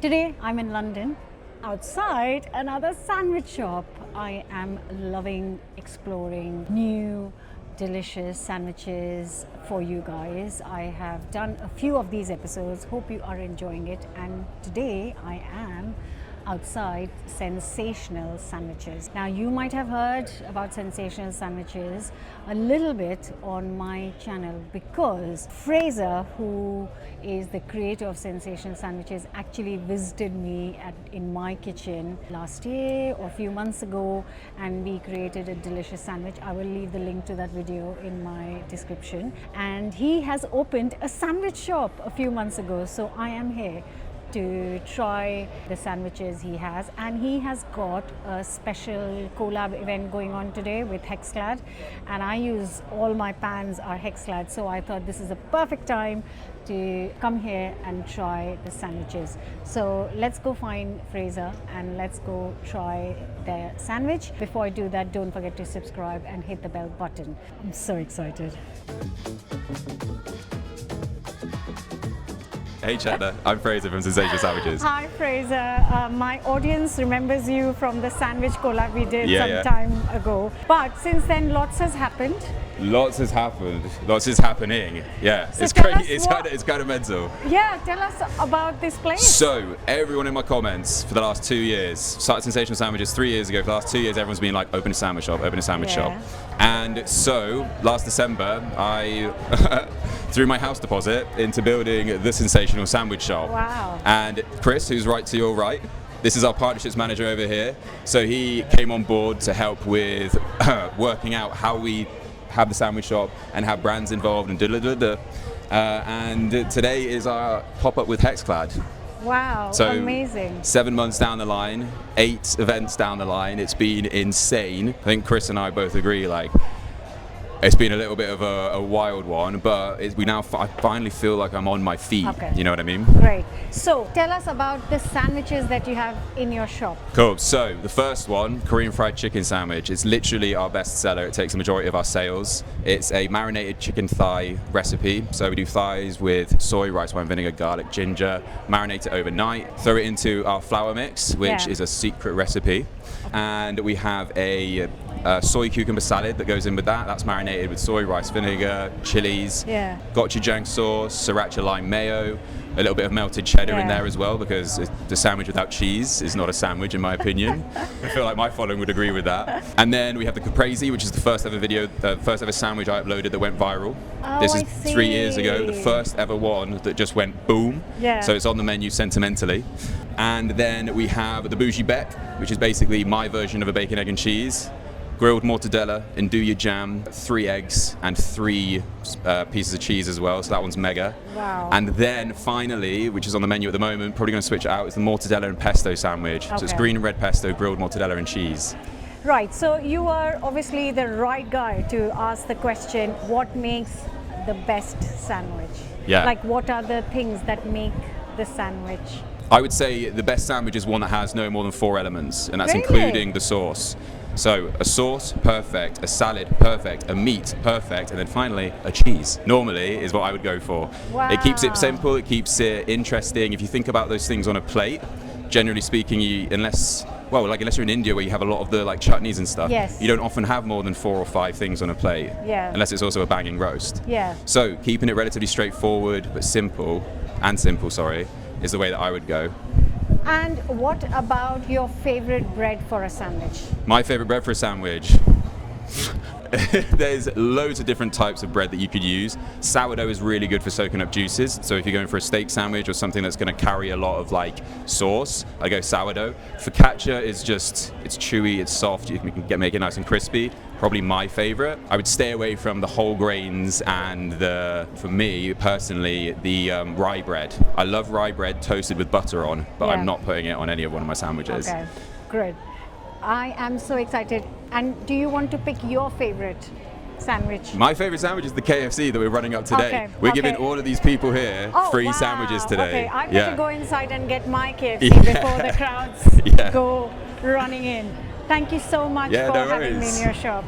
Today I'm in London, outside another sandwich shop. I am loving exploring new delicious sandwiches for you guys. I have done a few of these episodes, hope you are enjoying it, and today I am outside Sensational Sandwiches. Now you might have heard about Sensational Sandwiches a little bit on my channel because Fraser, who is the creator of Sensational Sandwiches, actually visited me in my kitchen last year or a few months ago, and we created a delicious sandwich. I will leave the link to that video in my description. And he has opened a sandwich shop a few months ago, so I am here to try the sandwiches he has, and he has got a special collab event going on today with Hexclad, and I use all my pans are Hexclad, so I thought this is a perfect time to come here and try the sandwiches. So let's go find Fraser and let's go try their sandwich. Before I do that, don't forget to subscribe and hit the bell button. I'm so excited. Hey Chetna, I'm Fraser from Sensational Sandwiches. Hi Fraser, my audience remembers you from the sandwich collab we did some time ago. But since then, lots has happened. Lots has happened. Lots is happening. Yeah, So it's tell crazy. us It's kind of mental. Yeah, tell us about this place. So everyone in my comments for the last 2 years started Sensational Sandwiches 3 years ago. For the last 2 years, everyone's been like, open a sandwich shop, open a sandwich shop. And so last December, I threw my house deposit into building the Sensational Sandwich Shop. Wow. And Chris, who's right to your right, this is our partnerships manager over here. So he came on board to help with working out how we have the sandwich shop and have brands involved and and today is our pop-up with Hexclad. Wow, So amazing. 7 months down the line, 8 events down the line, it's been insane. I think Chris and I both agree, like, it's been a little bit of a wild one, but I finally feel like I'm on my feet. Okay. You know what I mean? Great. So tell us about the sandwiches that you have in your shop. Cool. So the first one, Korean fried chicken sandwich, it's literally our best seller. It takes the majority of our sales. It's a marinated chicken thigh recipe. So we do thighs with soy, rice wine vinegar, garlic, ginger, marinate it overnight, throw it into our flour mix, which is a secret recipe. And we have a soy cucumber salad that goes in with that. That's marinated with soy, rice vinegar, chilies, gochujang sauce, sriracha lime mayo, a little bit of melted cheddar in there as well, because the sandwich without cheese is not a sandwich in my opinion. I feel like my following would agree with that. And then we have the caprese, which is the first ever sandwich I uploaded that went viral. This is 3 years ago, the first ever one that just went boom. So it's on the menu sentimentally. And then we have the bougie bec, which is basically my version of a bacon, egg and cheese. Grilled mortadella, andouille jam, 3 eggs, and 3 pieces of cheese as well, so that one's mega. Wow. And then finally, which is on the menu at the moment, probably going to switch it out, is the mortadella and pesto sandwich. So it's green and red pesto, grilled mortadella and cheese. Right, so you are obviously the right guy to ask the question, what makes the best sandwich? Yeah. Like, what are the things that make the sandwich? I would say the best sandwich is one that has no more than 4 elements, and that's Really? including the sauce. So a sauce, perfect, a salad, perfect, a meat, perfect, and then finally a cheese, normally is what I would go for. Wow. It keeps it simple, it keeps it interesting. If you think about those things on a plate, generally speaking, unless you're in India where you have a lot of the like chutneys and stuff, you don't often have more than 4 or 5 things on a plate, unless it's also a banging roast. So keeping it relatively straightforward but simple, is the way that I would go. And what about your favorite bread for a sandwich? My favorite bread for a sandwich? There's loads of different types of bread that you could use. Sourdough is really good for soaking up juices. So if you're going for a steak sandwich or something that's going to carry a lot of like sauce, I go sourdough. Focaccia is just, it's chewy, it's soft, you can make it nice and crispy. Probably my favorite. I would stay away from the whole grains and for me personally, the rye bread. I love rye bread toasted with butter on, but I'm not putting it on any of one of my sandwiches. Okay, good. I am so excited. And do you want to pick your favorite sandwich? My favorite sandwich is the KFC that we're running up today. We're giving all of these people here free sandwiches today. Okay, I better go inside and get my KFC before the crowds go running in. Thank you so much for having me in your shop.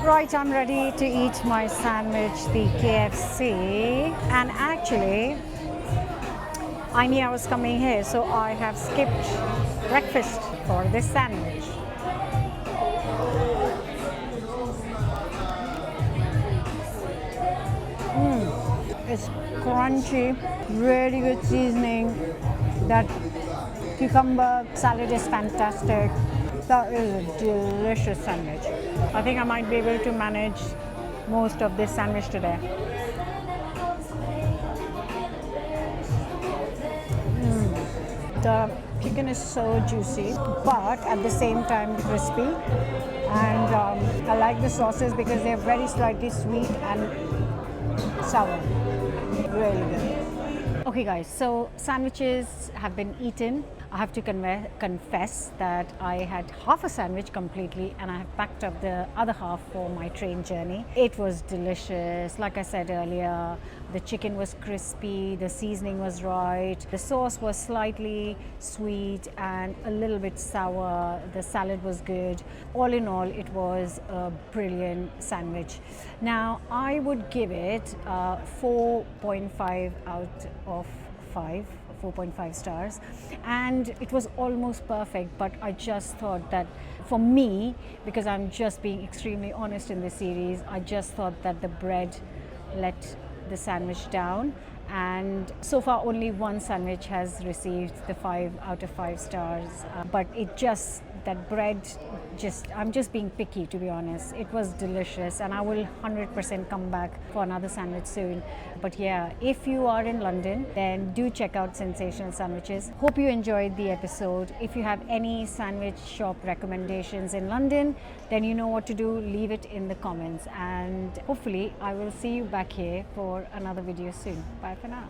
Right, I'm ready to eat my sandwich, the KFC. And actually, I knew I was coming here, so I have skipped breakfast for this sandwich. It's crunchy, really good seasoning. That cucumber salad is fantastic. That is a delicious sandwich. I think I might be able to manage most of this sandwich today. The chicken is so juicy, but at the same time crispy. And I like the sauces because they're very slightly sweet and sour. Really good. Okay, guys, so sandwiches have been eaten. I have to confess that I had half a sandwich completely and I have packed up the other half for my train journey. It was delicious. Like I said earlier, the chicken was crispy, the seasoning was right, the sauce was slightly sweet and a little bit sour, the salad was good. All in all, it was a brilliant sandwich. Now, I would give it 4.5 out of 5. 4.5 stars, and it was almost perfect, but I just thought that for me, because I'm just being extremely honest in this series, I just thought that the bread let the sandwich down, and so far only one sandwich has received the 5 out of 5 stars, but it just, that bread, I'm just being picky, to be honest. It was delicious and I will 100% come back for another sandwich soon. But yeah, if you are in London, then do check out Sensational Sandwiches. Hope you enjoyed the episode. If you have any sandwich shop recommendations in London, then you know what to do. Leave it in the comments, and hopefully I will see you back here for another video soon. Bye for now.